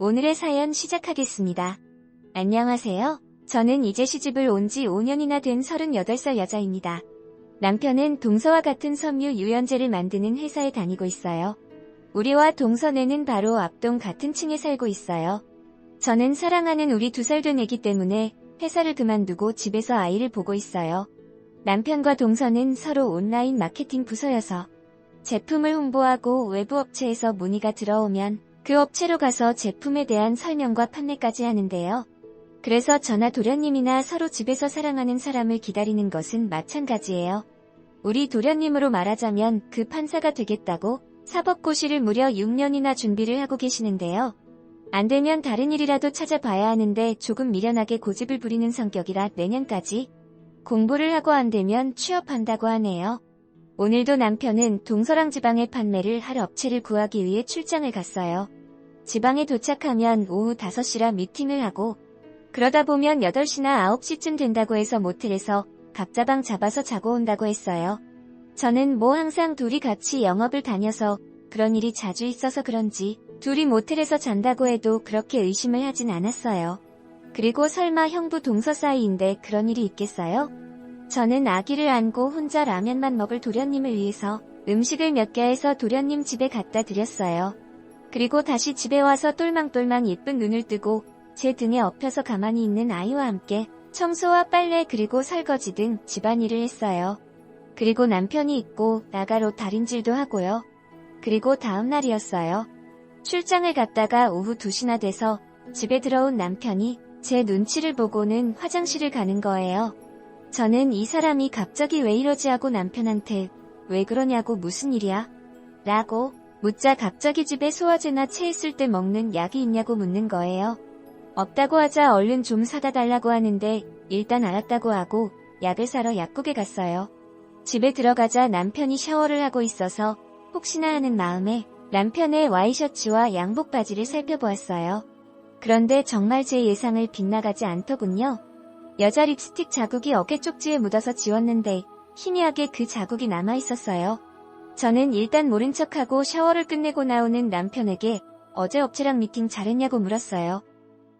오늘의 사연 시작하겠습니다. 안녕하세요. 저는 이제 시집을 온 지 5년이나 된 38살 여자입니다. 남편은 동서와 같은 섬유 유연제를 만드는 회사에 다니고 있어요. 우리와 동서네는 바로 앞동 같은 층에 살고 있어요. 저는 사랑하는 우리 2살 된 애기 때문에 회사를 그만두고 집에서 아이를 보고 있어요. 남편과 동서는 서로 온라인 마케팅 부서여서 제품을 홍보하고 외부 업체에서 문의가 들어오면 그 업체로 가서 제품에 대한 설명과 판매까지 하는데요. 그래서 저나 도련님이나 서로 집에서 사랑하는 사람을 기다리는 것은 마찬가지예요. 우리 도련님으로 말하자면 그 판사가 되겠다고 사법고시를 무려 6년이나 준비를 하고 계시는데요. 안 되면 다른 일이라도 찾아봐야 하는데 조금 미련하게 고집을 부리는 성격이라 내년까지 공부를 하고 안 되면 취업한다고 하네요. 오늘도 남편은 동서랑 지방에 판매를 할 업체를 구하기 위해 출장을 갔어요. 지방에 도착하면 오후 5시라 미팅을 하고 그러다 보면 8시나 9시쯤 된다고 해서 모텔에서 각자 방 잡아서 자고 온다고 했어요. 저는 항상 둘이 같이 영업을 다녀서 그런 일이 자주 있어서 그런지 둘이 모텔에서 잔다고 해도 그렇게 의심을 하진 않았어요. 그리고 설마 형부 동서 사이인데 그런 일이 있겠어요? 저는 아기를 안고 혼자 라면만 먹을 도련님을 위해서 음식을 몇 개 해서 도련님 집에 갖다 드렸어요. 그리고 다시 집에 와서 똘망똘망 예쁜 눈을 뜨고 제 등에 엎여서 가만히 있는 아이와 함께 청소와 빨래 그리고 설거지 등 집안일을 했어요. 그리고 남편이 있고 나가로 다림질도 하고요. 그리고 다음 날이었어요. 출장을 갔다가 오후 2시나 돼서 집에 들어온 남편이 제 눈치를 보고는 화장실을 가는 거예요. 저는 이 사람이 갑자기 왜 이러지 하고 남편한테 왜 그러냐고 무슨 일이야? 라고 묻자 갑자기 집에 소화제나 체했을 때 먹는 약이 있냐고 묻는 거예요. 없다고 하자 얼른 좀 사다 달라고 하는데 일단 알았다고 하고 약을 사러 약국에 갔어요. 집에 들어가자 남편이 샤워를 하고 있어서 혹시나 하는 마음에 남편의 와이셔츠와 양복 바지를 살펴보았어요. 그런데 정말 제 예상을 빗나가지 않더군요. 여자 립스틱 자국이 어깨 쪽지에 묻어서 지웠는데 희미하게 그 자국이 남아있었어요. 저는 일단 모른 척하고 샤워를 끝내고 나오는 남편에게 어제 업체랑 미팅 잘했냐고 물었어요.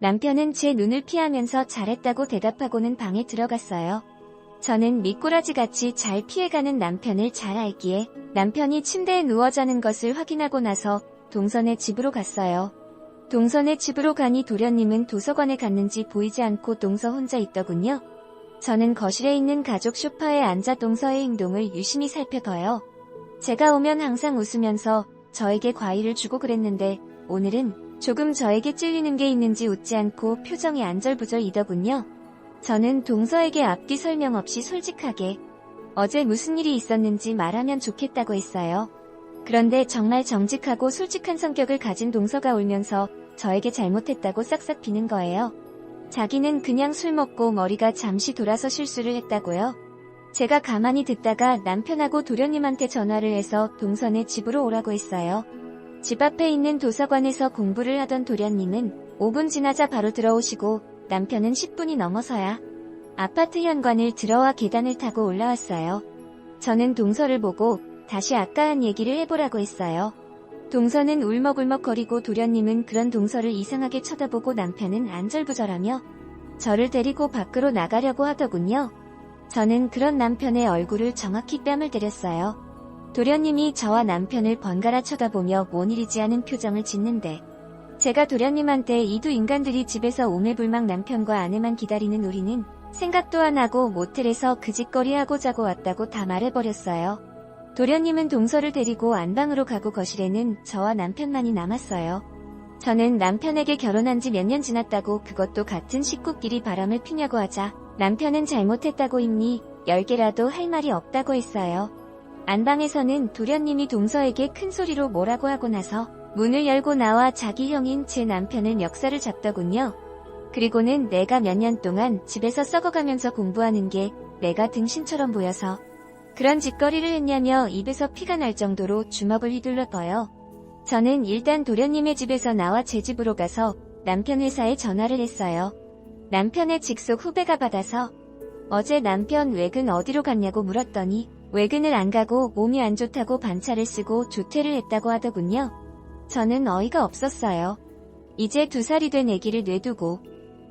남편은 제 눈을 피하면서 잘했다고 대답하고는 방에 들어갔어요. 저는 미꾸라지같이 잘 피해가는 남편을 잘 알기에 남편이 침대에 누워 자는 것을 확인하고 나서 동선의 집으로 갔어요. 동선의 집으로 가니 도련님은 도서관에 갔는지 보이지 않고 동서 혼자 있더군요. 저는 거실에 있는 가족 소파에 앉아 동서의 행동을 유심히 살펴봐요. 제가 오면 항상 웃으면서 저에게 과일을 주고 그랬는데 오늘은 조금 저에게 찔리는 게 있는지 웃지 않고 표정이 안절부절이더군요. 저는 동서에게 앞뒤 설명 없이 솔직하게 어제 무슨 일이 있었는지 말하면 좋겠다고 했어요. 그런데 정말 정직하고 솔직한 성격을 가진 동서가 울면서 저에게 잘못했다고 싹싹 비는 거예요. 자기는 그냥 술 먹고 머리가 잠시 돌아서 실수를 했다고요. 제가 가만히 듣다가 남편하고 도련님한테 전화를 해서 동선의 집으로 오라고 했어요. 집 앞에 있는 도서관에서 공부를 하던 도련님은 5분 지나자 바로 들어오시고 남편은 10분이 넘어서야 아파트 현관을 들어와 계단을 타고 올라왔어요. 저는 동서를 보고 다시 아까 한 얘기를 해보라고 했어요. 동서는 울먹울먹거리고 도련님은 그런 동서를 이상하게 쳐다보고 남편은 안절부절하며 저를 데리고 밖으로 나가려고 하더군요. 저는 그런 남편의 얼굴을 정확히 뺨을 때렸어요. 도련님이 저와 남편을 번갈아 쳐다보며 뭔 일이지 하는 표정을 짓는데 제가 도련님한테 이 두 인간들이 집에서 오매불망 남편과 아내만 기다리는 우리는 생각도 안 하고 모텔에서 그 짓거리하고 자고 왔다고 다 말해버렸어요. 도련님은 동서를 데리고 안방으로 가고 거실에는 저와 남편만이 남았어요. 저는 남편에게 결혼한 지 몇 년 지났다고 그것도 같은 식구끼리 바람을 피냐고 하자 남편은 잘못했다고 입니 10개라도 할 말이 없다고 했어요. 안방에서는 도련님이 동서에게 큰 소리로 뭐라고 하고 나서 문을 열고 나와 자기 형인 제 남편을 멱살을 잡더군요. 그리고는 내가 몇 년 동안 집에서 썩어가면서 공부하는 게 내가 등신처럼 보여서 그런 짓거리를 했냐며 입에서 피가 날 정도로 주먹을 휘둘러봐요. 저는 일단 도련님의 집에서 나와 제 집으로 가서 남편 회사에 전화를 했어요. 남편의 직속 후배가 받아서 어제 남편 외근 어디로 갔냐고 물었더니 외근을 안 가고 몸이 안 좋다고 반차를 쓰고 조퇴를 했다고 하더군요. 저는 어이가 없었어요. 이제 2살이 된 아기를 뇌두고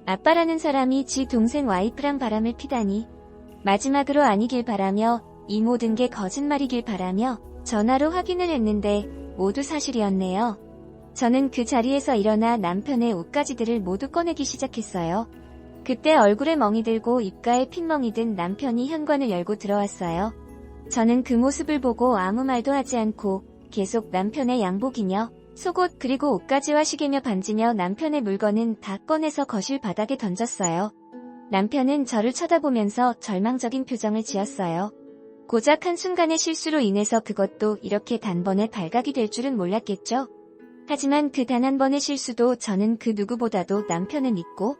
아빠라는 사람이 지 동생 와이프랑 바람을 피다니. 마지막으로 아니길 바라며 이 모든 게 거짓말이길 바라며 전화로 확인을 했는데 모두 사실이었네요. 저는 그 자리에서 일어나 남편의 옷가지들을 모두 꺼내기 시작했어요. 그때 얼굴에 멍이 들고 입가에 핏멍이 든 남편이 현관을 열고 들어왔어요. 저는 그 모습을 보고 아무 말도 하지 않고 계속 남편의 양복이며 속옷 그리고 옷가지와 시계며 반지며 남편의 물건은 다 꺼내서 거실 바닥에 던졌어요. 남편은 저를 쳐다보면서 절망적인 표정을 지었어요. 고작 한순간의 실수로 인해서 그것도 이렇게 단번에 발각이 될 줄은 몰랐겠죠. 하지만 그 단 한 번의 실수도 저는 그 누구보다도 남편을 믿고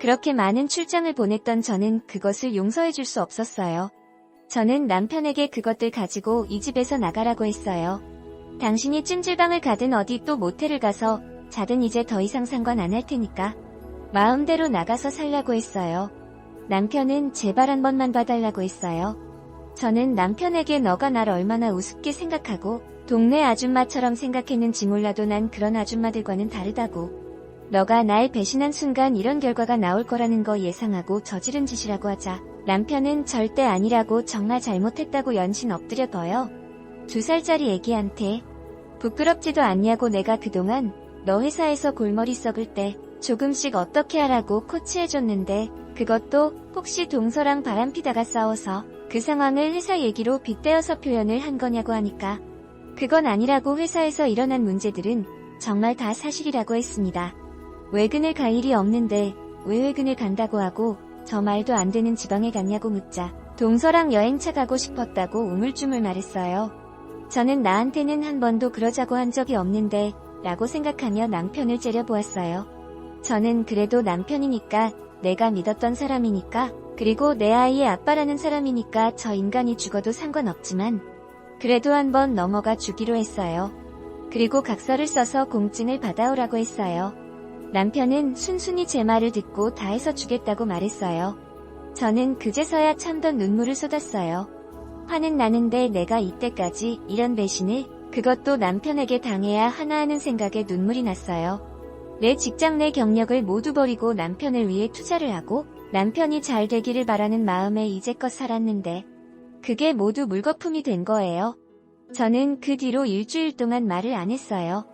그렇게 많은 출장을 보냈던 저는 그것을 용서해줄 수 없었어요. 저는 남편에게 그것들 가지고 이 집에서 나가라고 했어요. 당신이 찜질방을 가든 어디 또 모텔을 가서 자든 이제 더 이상 상관 안 할 테니까 마음대로 나가서 살라고 했어요. 남편은 제발 한 번만 봐달라고 했어요. 저는 남편에게 너가 날 얼마나 우습게 생각하고 동네 아줌마처럼 생각했는지 몰라도 난 그런 아줌마들과는 다르다고. 너가 날 배신한 순간 이런 결과가 나올 거라는 거 예상하고 저지른 짓이라고 하자 남편은 절대 아니라고 정말 잘못했다고 연신 엎드려 둬요. 2살짜리 애기한테 부끄럽지도 않냐고 내가 그동안 너 회사에서 골머리 썩을 때 조금씩 어떻게 하라고 코치해줬는데 그것도 혹시 동서랑 바람피다가 싸워서 그 상황을 회사 얘기로 빗대어서 표현을 한 거냐고 하니까 그건 아니라고 회사에서 일어난 문제들은 정말 다 사실이라고 했습니다. 외근을 갈 일이 없는데 왜 외근을 간다고 하고 저 말도 안 되는 지방에 갔냐고 묻자 동서랑 여행차 가고 싶었다고 우물쭈물 말했어요. 저는 나한테는 한 번도 그러자고 한 적이 없는데 라고 생각하며 남편을 째려보았어요. 저는 그래도 남편이니까 내가 믿었던 사람이니까 그리고 내 아이의 아빠라는 사람이니까 저 인간이 죽어도 상관없지만 그래도 한번 넘어가 주기로 했어요. 그리고 각서를 써서 공증을 받아오라고 했어요. 남편은 순순히 제 말을 듣고 다 해서 주겠다고 말했어요. 저는 그제서야 참던 눈물을 쏟았어요. 화는 나는데 내가 이때까지 이런 배신을 그것도 남편에게 당해야 하나 하는 생각에 눈물이 났어요. 내 직장 내 경력을 모두 버리고 남편을 위해 투자를 하고 남편이 잘 되기를 바라는 마음에 이제껏 살았는데 그게 모두 물거품이 된 거예요. 저는 그 뒤로 일주일 동안 말을 안 했어요.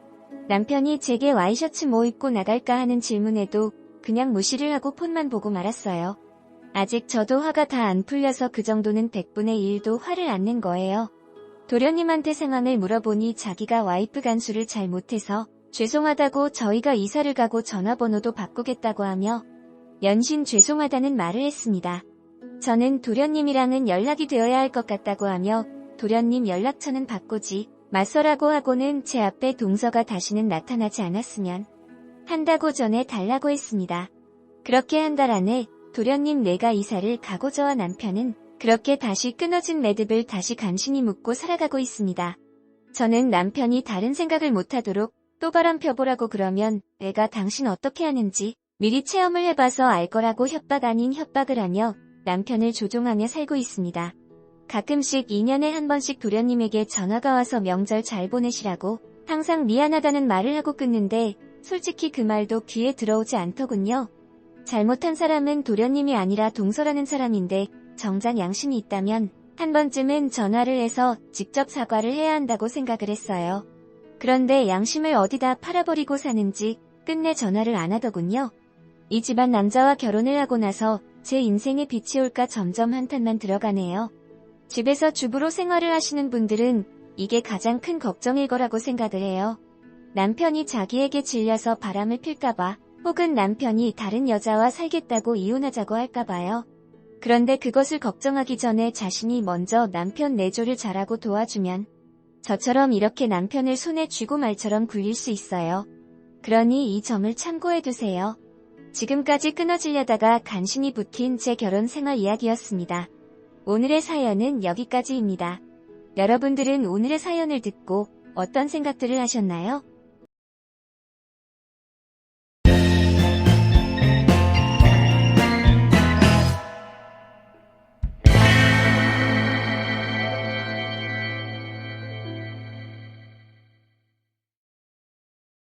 남편이 제게 와이셔츠 뭐 입고 나갈까 하는 질문에도 그냥 무시를 하고 폰만 보고 말았어요. 아직 저도 화가 다 안 풀려서 그 정도는 100분의 1도 화를 안 낸 거예요. 도련님한테 상황을 물어보니 자기가 와이프 간수를 잘 못해서 죄송하다고 저희가 이사를 가고 전화번호도 바꾸겠다고 하며 연신 죄송하다는 말을 했습니다. 저는 도련님이랑은 연락이 되어야 할 것 같다고 하며 도련님 연락처는 바꾸지 맞서라고 하고는 제 앞에 동서가 다시는 나타나지 않았으면 한다고 전해 달라고 했습니다. 그렇게 한 달 안에 도련님 내가 이사를 가고 저와 남편은 그렇게 다시 끊어진 매듭을 다시 간신히 묶고 살아가고 있습니다. 저는 남편이 다른 생각을 못하도록 또 바람 펴보라고 그러면 내가 당신 어떻게 하는지 미리 체험을 해봐서 알 거라고 협박 아닌 협박을 하며 남편을 조종하며 살고 있습니다. 가끔씩 2년에 한 번씩 도련님에게 전화가 와서 명절 잘 보내시라고 항상 미안하다는 말을 하고 끊는데 솔직히 그 말도 귀에 들어오지 않더군요. 잘못한 사람은 도련님이 아니라 동서라는 사람인데 정작 양심이 있다면 한 번쯤은 전화를 해서 직접 사과를 해야 한다고 생각을 했어요. 그런데 양심을 어디다 팔아버리고 사는지 끝내 전화를 안 하더군요. 이 집안 남자와 결혼을 하고 나서 제 인생에 빛이 올까 점점 한탄만 들어가네요. 집에서 주부로 생활을 하시는 분들은 이게 가장 큰 걱정일 거라고 생각을 해요. 남편이 자기에게 질려서 바람을 필까봐 혹은 남편이 다른 여자와 살겠다고 이혼하자고 할까봐요. 그런데 그것을 걱정하기 전에 자신이 먼저 남편 내조를 잘하고 도와주면 저처럼 이렇게 남편을 손에 쥐고 말처럼 굴릴 수 있어요. 그러니 이 점을 참고해두세요. 지금까지 끊어지려다가 간신히 붙인 제 결혼 생활 이야기였습니다. 오늘의 사연은 여기까지입니다. 여러분들은 오늘의 사연을 듣고 어떤 생각들을 하셨나요?